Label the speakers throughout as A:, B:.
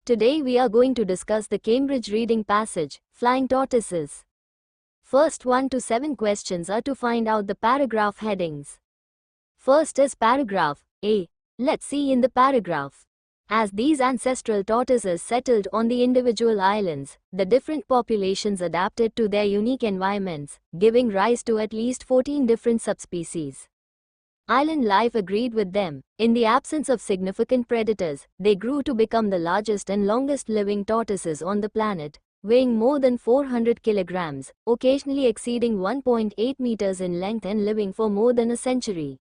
A: Today we are going to discuss the Cambridge reading passage, Flying Tortoises. First 1 to 7 questions are to find out the paragraph headings. First is paragraph A. Let's see in the paragraph. As these ancestral tortoises settled on the individual islands, the different populations adapted to their unique environments, giving rise to at least 14 different subspecies. Island life agreed with them. In the absence of significant predators, they grew to become the largest and longest living tortoises on the planet, weighing more than 400 kilograms, occasionally exceeding 1.8 meters in length and living for more than a century.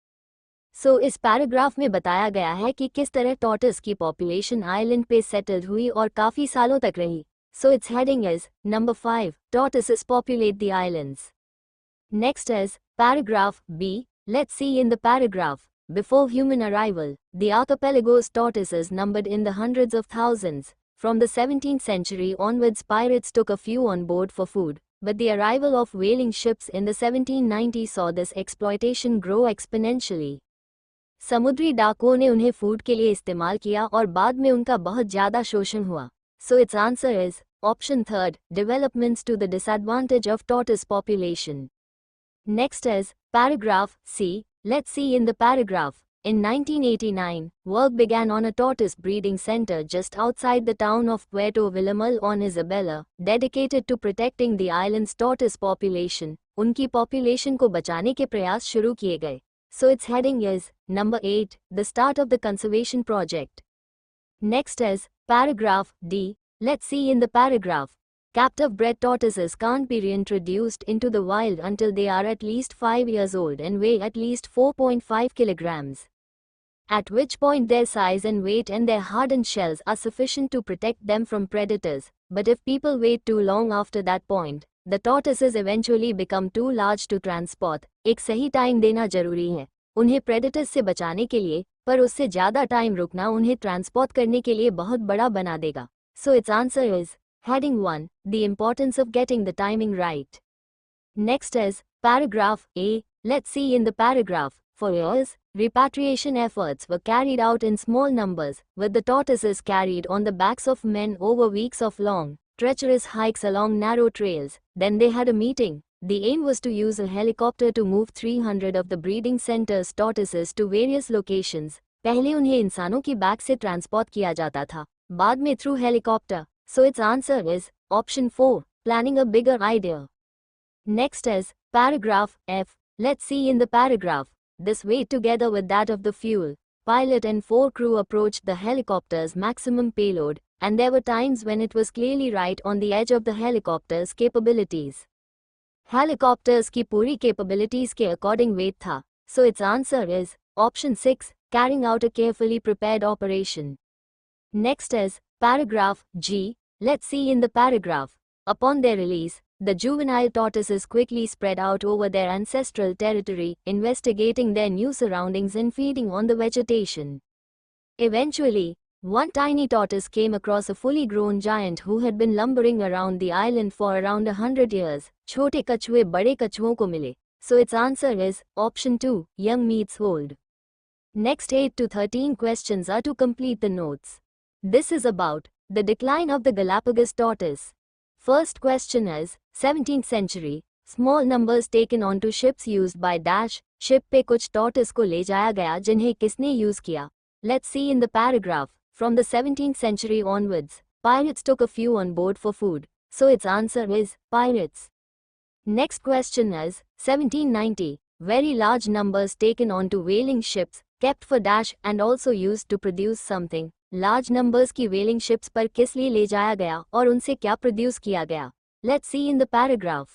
A: So इस paragraph में बताया गया है कि किस तरह टॉर्टस की population island पे सेटल्ड हुई और काफी सालों तक रही. So its heading is number 5, tortoises populate the islands. Next is paragraph B. Let's see in the paragraph. Before human arrival, the archipelago's tortoises numbered in the hundreds of thousands. From the 17th century onwards, pirates took a few on board for food, but the arrival of whaling ships in the 1790s saw this exploitation grow exponentially. समुद्री डाकुओं ने उन्हें food के लिए इस्तेमाल किया और बाद में उनका बहुत ज़्यादा शोषण हुआ. So its answer is option 3, developments to the disadvantage of tortoise population. Next is paragraph C. Let's see in the paragraph. In 1989, work began on a tortoise breeding center just outside the town of Puerto Villamil on Isabela, dedicated to protecting the island's tortoise population. उनकी population को बचाने के प्रयास शुरू किए गए. So its heading is number 8, the start of the conservation project. Next is paragraph D. Let's see in the paragraph. Captive bred tortoises can't be reintroduced into the wild until they are at least 5 years old and weigh at least 4.5 kilograms. At which point their size and weight and their hardened shells are sufficient to protect them from predators, but if people wait too long after that point, the tortoises eventually become too large to transport. एक सही time देना जरूरी है उन्हें predators से बचाने के लिए, पर उससे ज़्यादा टाइम रुकना उन्हें ट्रांसपोर्ट करने के लिए बहुत बड़ा बना देगा. So its answer is heading 1, the importance of getting the timing right. Next is paragraph A. Let's see in the paragraph. For years, repatriation efforts were carried out in small numbers, with the tortoises carried on the backs of men over weeks of long, treacherous hikes along narrow trails. Then they had a meeting. The aim was to use a helicopter to move 300 of the breeding center's tortoises to various locations. पहले उन्हें इंसानों की back से transport किया जाता था, बाद में through helicopter. So its answer is option 4, planning a bigger idea. Next is paragraph F. Let's see in the paragraph. This weight together with that of the fuel, pilot and 4 crew approached the helicopter's maximum payload, and there were times when it was clearly right on the edge of the helicopter's capabilities. Helicopters की पूरी capabilities के according weight था. So its answer is option 6, carrying out a carefully prepared operation. Next is paragraph G. Let's see in the paragraph. Upon their release, the juvenile tortoises quickly spread out over their ancestral territory, investigating their new surroundings and feeding on the vegetation. Eventually, one tiny tortoise came across a fully grown giant who had been lumbering around the island for around 100 years. छोटे कछुए बड़े कछुओं को मिले. So its answer is option 2, young meets old. Next 8 to 13 questions are to complete the notes. This is about the decline of the Galapagos tortoise. First question is 17th century. Small numbers taken onto ships used by dash. Ship पे कुछ tortoise को ले जाया गया जिन्हें किसने use किया. Let's see in the paragraph. From the 17th century onwards, pirates took a few on board for food. So its answer is pirates. Next question is 1790. Very large numbers taken onto whaling ships, kept for dash and also used to produce something. Large numbers की whaling ships पर किस लिए ले जाया गया और उनसे क्या produce किया गया. Let's see in the paragraph.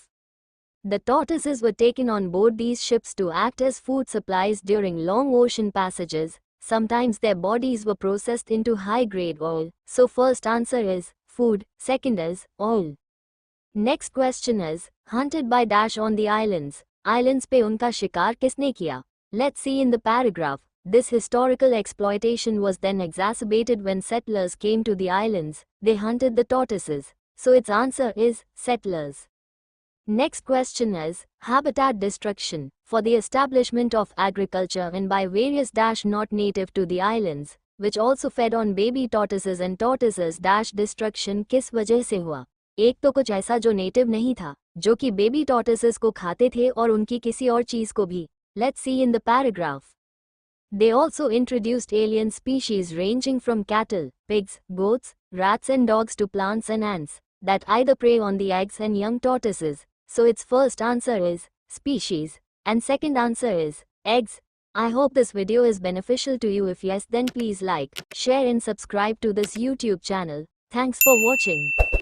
A: The tortoises were taken on board these ships to act as food supplies during long ocean passages. Sometimes their bodies were processed into high-grade oil. So first answer is food, second is oil. Next question is hunted by dash on the islands. Islands पे उनका शिकार किसने किया. Let's see in the paragraph. This historical exploitation was then exacerbated when settlers came to the islands. They hunted the tortoises. So its answer is settlers. Next question is habitat destruction. For the establishment of agriculture and by various dash not native to the islands, which also fed on baby tortoises and tortoises dash destruction किस वजह से हुआ? एक तो कुछ ऐसा जो native नहीं था, जो कि बेबी टॉर्टोइसेस को खाते थे और उनकी किसी और चीज को भी. Let's see in the paragraph. They also introduced alien species ranging from cattle, pigs, goats, rats and dogs to plants and ants that either prey on the eggs and young tortoises. So its first answer is species and second answer is eggs. I hope this video is beneficial to you. If yes, then please like, share and subscribe to this YouTube channel. Thanks for watching.